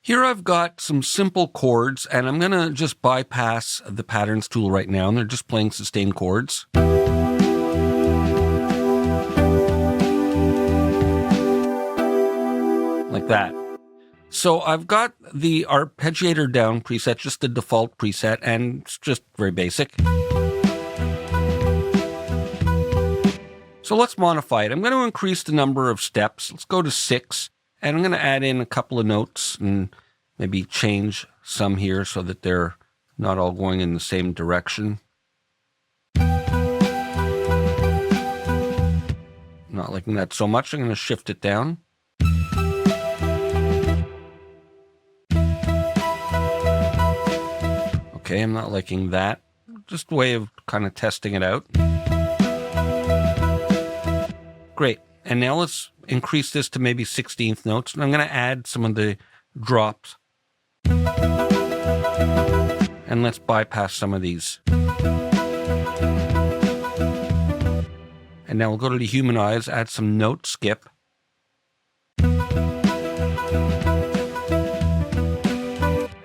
Here I've got some simple chords, and I'm going to just bypass the patterns tool right now, and they're just playing sustained chords. Like that. So I've got the arpeggiator down preset, just the default preset, and it's just very basic. So let's modify it. I'm going to increase the number of steps. Let's go to 6. And I'm going to add in a couple of notes and maybe change some here so that they're not all going in the same direction. Not liking that so much. I'm going to shift it down. Okay, I'm not liking that. Just a way of kind of testing it out. Great. And now let's increase this to maybe 16th notes. And I'm going to add some of the drops. And let's bypass some of these. And now we'll go to dehumanize, add some note skip. And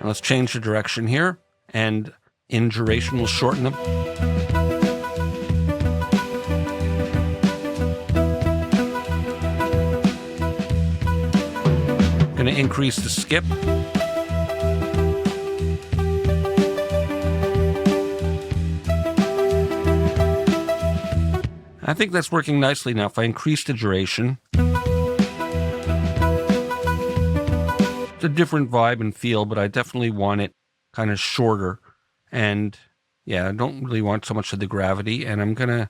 let's change the direction here. And in duration, we'll shorten them. Going to increase the skip. I think that's working nicely now. If I increase the duration, it's a different vibe and feel, but I definitely want it kind of shorter. And yeah, I don't really want so much of the gravity, and I'm going to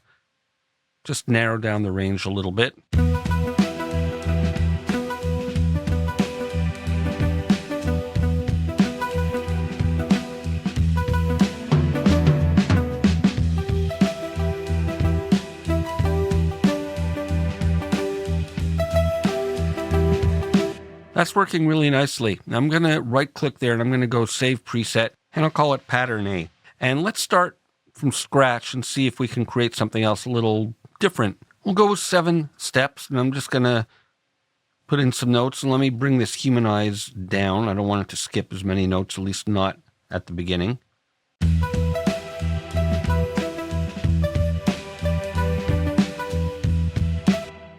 just narrow down the range a little bit. That's working really nicely. Now I'm going to right click there and I'm going to go save preset and I'll call it pattern A. And let's start from scratch and see if we can create something else a little different. We'll go with 7 steps and I'm just going to put in some notes and let me bring this humanize down. I don't want it to skip as many notes, at least not at the beginning.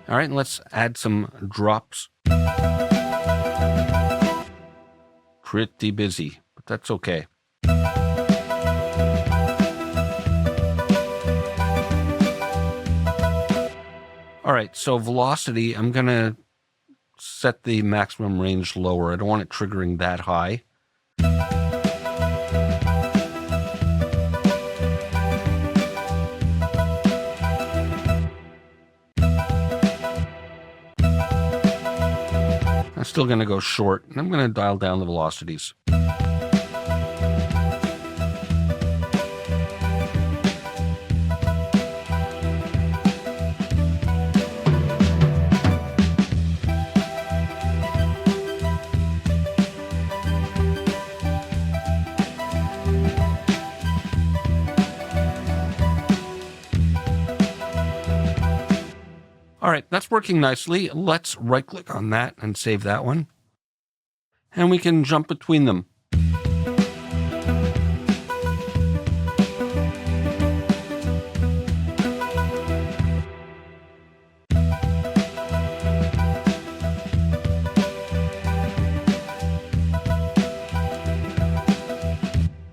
All right, and let's add some drops. Pretty busy, but that's okay. All right, so velocity, I'm going to set the maximum range lower. I don't want it triggering that high. I'm still going to go short, and I'm going to dial down the velocities. All right, that's working nicely. Let's right-click on that and save that one. And we can jump between them.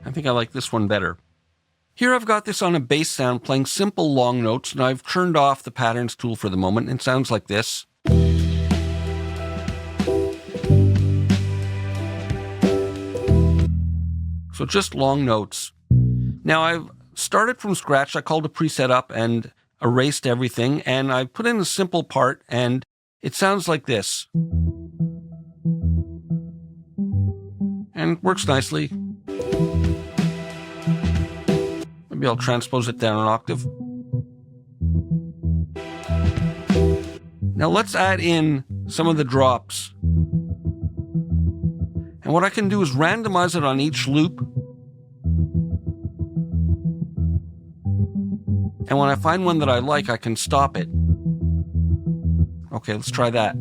I think I like this one better. Here I've got this on a bass sound playing simple long notes, and I've turned off the patterns tool for the moment. It sounds like this. So just long notes. Now I've started from scratch. I called a preset up and erased everything, and I put in a simple part, and it sounds like this. And it works nicely. Maybe I'll transpose it down an octave. Now let's add in some of the drops. And what I can do is randomize it on each loop. And when I find one that I like, I can stop it. Okay, let's try that.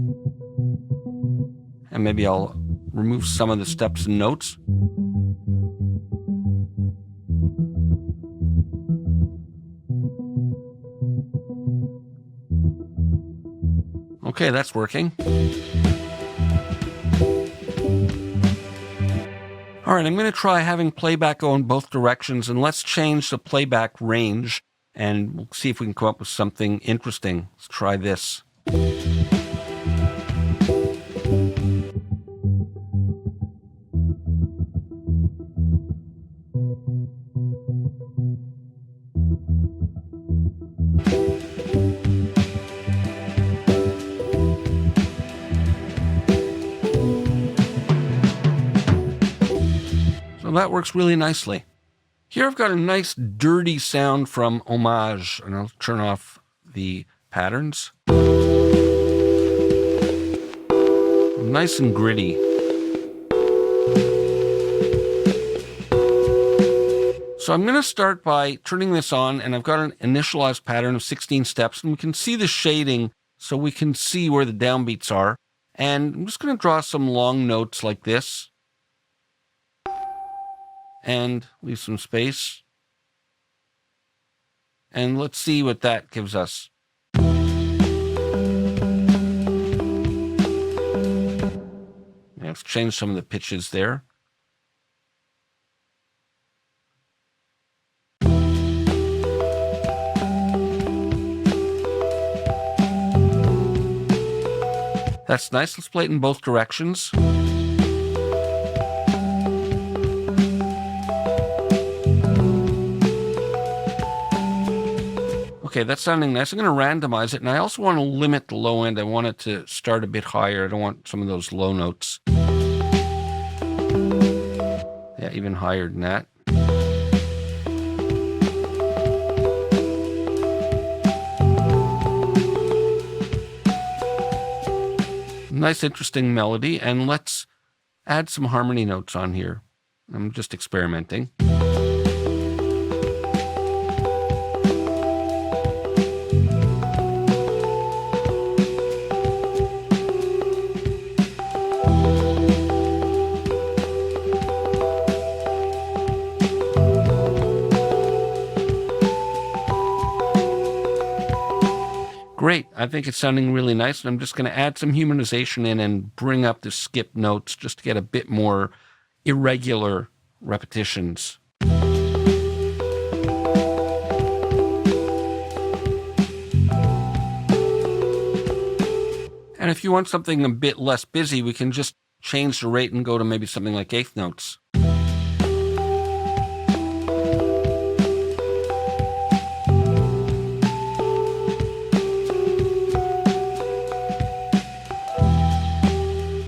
And maybe I'll remove some of the steps and notes. Okay, that's working. All right, I'm going to try having playback go in both directions, and let's change the playback range, and we'll see if we can come up with something interesting. Let's try this. So that works really nicely. Here I've got a nice dirty sound from Homage, and I'll turn off the patterns. Nice and gritty. So I'm going to start by turning this on, and I've got an initialized pattern of 16 steps, and we can see the shading so we can see where the downbeats are. And I'm just going to draw some long notes like this and leave some space. And let's see what that gives us. Let's change some of the pitches there. That's nice. Let's play it in both directions. Okay, that's sounding nice. I'm going to randomize it, and I also want to limit the low end. I want it to start a bit higher. I don't want some of those low notes. Yeah, even higher than that. Nice, interesting melody, and let's add some harmony notes on here. I'm just experimenting. Great. I think it's sounding really nice, and I'm just going to add some humanization in and bring up the skip notes just to get a bit more irregular repetitions. And if you want something a bit less busy, we can just change the rate and go to maybe something like eighth notes.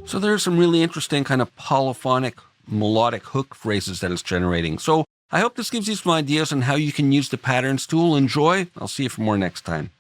So there's some really interesting kind of polyphonic melodic hook phrases that it's generating. So I hope this gives you some ideas on how you can use the patterns tool. Enjoy. I'll see you for more next time.